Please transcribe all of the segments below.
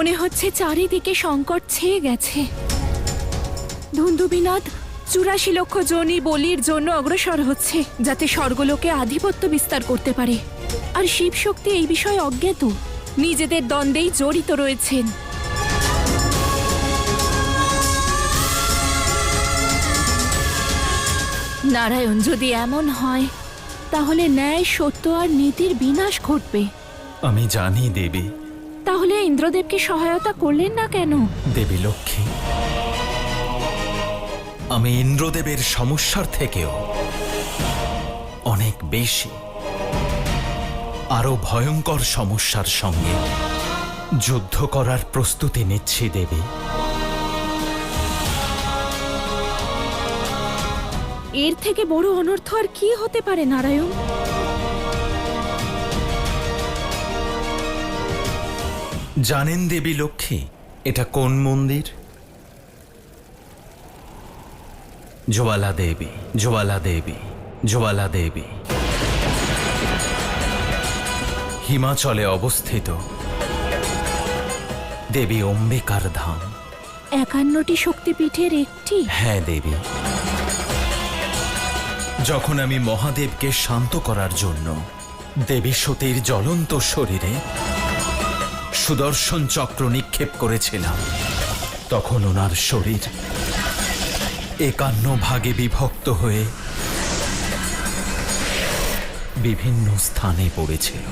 মনে হচ্ছে চারিদিকে সংকট ছেয়ে গেছে। ধুন্ধুবিনাথ ৮৪ লক্ষ যোনি বলির জন্য অগ্রসর হচ্ছে, যাতে স্বর্গলোকে আধিপত্য বিস্তার করতে পারে। আর শিব শক্তি এই বিষয়ে অজ্ঞাত, নিজেদের দ্বন্দ্বেই জড়িত রয়েছেন। নারায়ণ, যদি এমন হয় তাহলে ন্যায়, সত্য আর নীতির বিনাশ ঘটবে। আমি জানি দেবী। তাহলে ইন্দ্রদেবকে সহায়তা করলেন না কেন? দেবী লক্ষ্মী, আমি ইন্দ্রদেবের সমস্যার থেকেও অনেক বেশি, আরো ভয়ঙ্কর সমস্যার সঙ্গে যুদ্ধ করার প্রস্তুতি নিচ্ছি দেবী। এর থেকে বড় অনর্থ আর কি হতে পারে নারায়ণ? জানেন দেবী লক্ষ্মী, এটা কোন মন্দির? জ্বালা দেবী, জ্বালা দেবী, জ্বালা দেবী। হিমাচলে অবস্থিত দেবী অম্বিকার ধাম। ৫১টি শক্তিপীঠের একটি? হ্যাঁ দেবী। যখন আমি মহাদেবকে শান্ত করার জন্য দেবী সতীর জ্বলন্ত শরীরে সুদর্শন চক্র নিক্ষেপ করেছিলাম, তখন ওনার শরীর ৫১ ভাগে বিভক্ত হয়ে বিভিন্ন স্থানে পড়েছিল।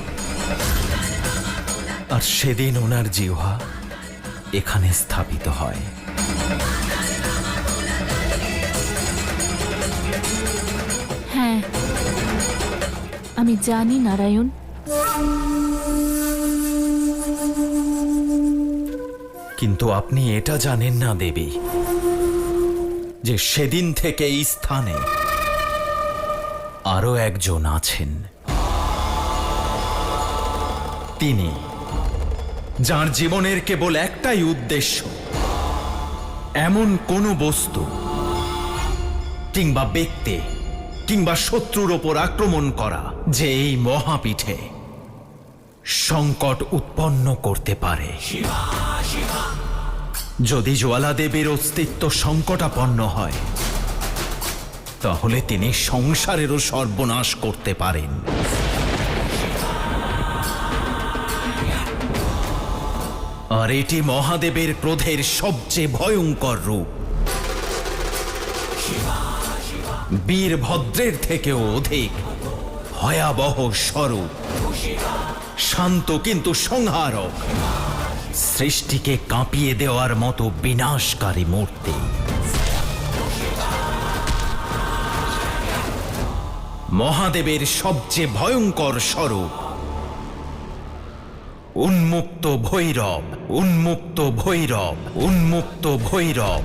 আর সেদিন ওনার জিহ্বা এখানে স্থাপিত হয়। হ্যাঁ, আমি জানি নারায়ণ। কিন্তু আপনি এটা জানেন না দেবী, যে সেদিন থেকে এই স্থানে আরো একজন আছেন। তিনি, যার জীবনের কেবল একটাই উদ্দেশ্য, এমন কোনো বস্তু কিংবা ব্যক্তি কিংবা শত্রুর ওপর আক্রমণ করা যে এই মহাপীঠে সংকট উৎপন্ন করতে পারে। যদি জ্বালা দেবীর অস্তিত্ব সংকটাপন্ন হয়, তাহলে তিনি সংসারেরও সর্বনাশ করতে পারেন। আর এটি মহাদেবের ক্রোধের সবচেয়ে ভয়ঙ্কর রূপ। বীরভদ্রের থেকেও অধিক ভয়াবহ স্বরূপ। শান্ত কিন্তু সংহারক, সৃষ্টিকে কাঁপিয়ে দেওয়ার মতো বিনাশকারী মূর্তি। মহাদেবের সবচেয়ে ভয়ঙ্কর স্বরূপ উন্মুক্ত ভৈরব, উন্মুক্ত ভৈরব, উন্মুক্ত ভৈরব।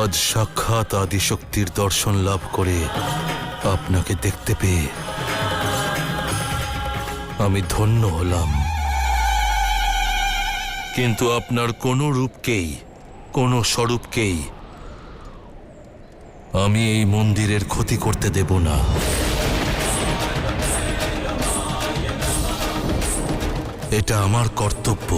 আজ সাক্ষাৎ আদিশক্তির দর্শন লাভ করে আপনাকে দেখতে পেয়ে আমি ধন্য হলাম। কিন্তু আপনার কোনো রূপকেই, কোনো স্বরূপকেই আমি এই মন্দিরের ক্ষতি করতে দেব না। এটা আমার কর্তব্য।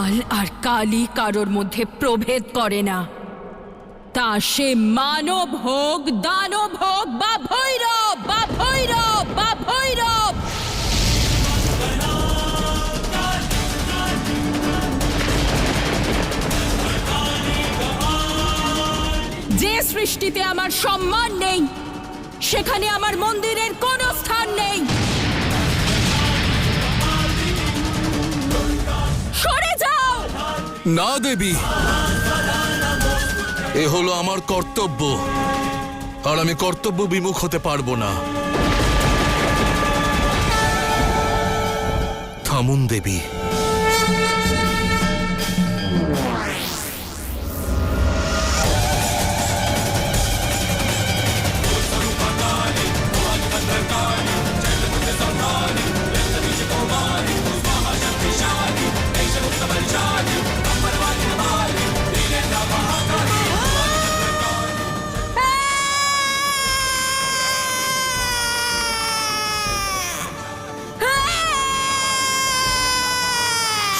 কাল আর কালই কারোর মধ্যে প্রভেদ করে না, তা সে মানব হোক, দানব হোক, বা ভৈরব বা ভৈরব বা ভৈরব। যে সৃষ্টিতে আমার সম্মান নেই, সেখানে আমার মন্দিরের কোনো স্থান নেই। সরে যাও! না দেবী, এ হলো আমার কর্তব্য, আর আমি কর্তব্য বিমুখ হতে পারবো না। থামুন দেবী।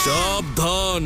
সাবধান!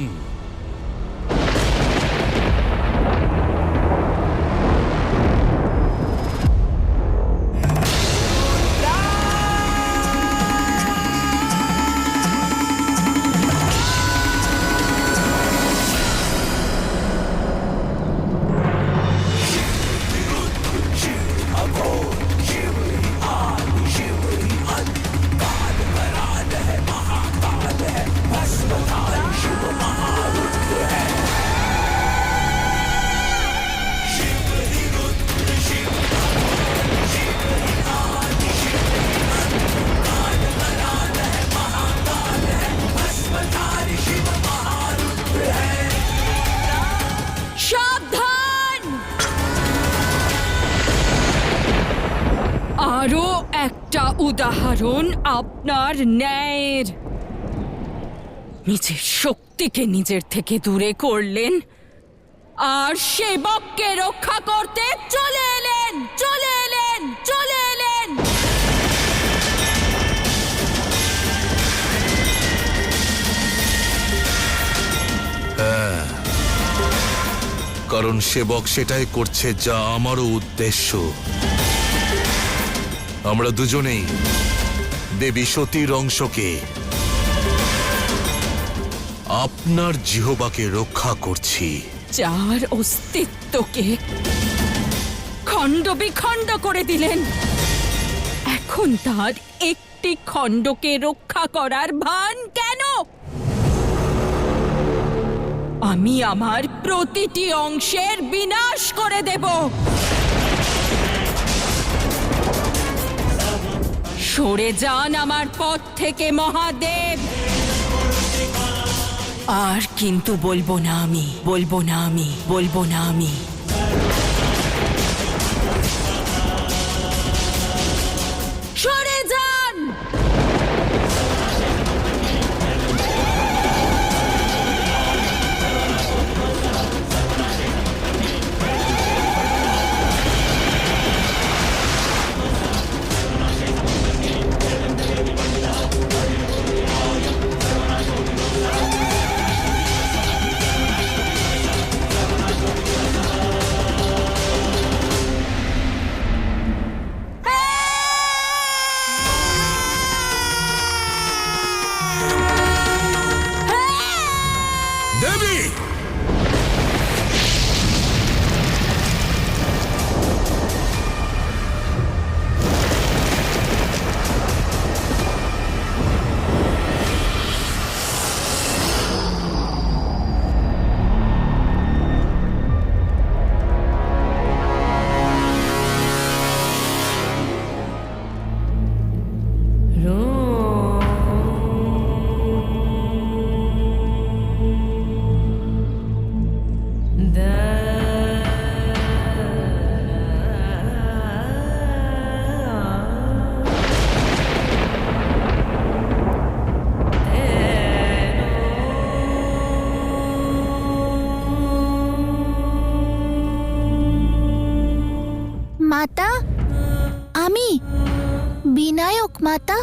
সাবধান! আরো একটা উদাহরণ আপনার ন্যায়ের। নিজের শক্তিকে নিজের থেকে দূরে করলেন, আর সেবককে রক্ষা করতে চলে এলেন, চলে এলেন, চলে এলেন। কারণ সেবক সেটাই করছে যা আমারও উদ্দেশ্য। আমরা দুজনেই দেবী সতীর অংশকে, আপনার জিহ্বাকে রক্ষা করছি। যার অস্তিত্বকে খণ্ড বিখণ্ড করে দিলেন, এখন তার একটি খণ্ডকে রক্ষা করার ভান কেন? আমি আমার প্রতিটি অংশের বিনাশ করে দেব। সরে যান আমার পথ থেকে মহাদেব। আর কিন্তু বলবো না আমি, বলবো না আমি, বলবো না আমি। সরে যান! দেবী! মাতা, আমি বিনায়ক মাতা।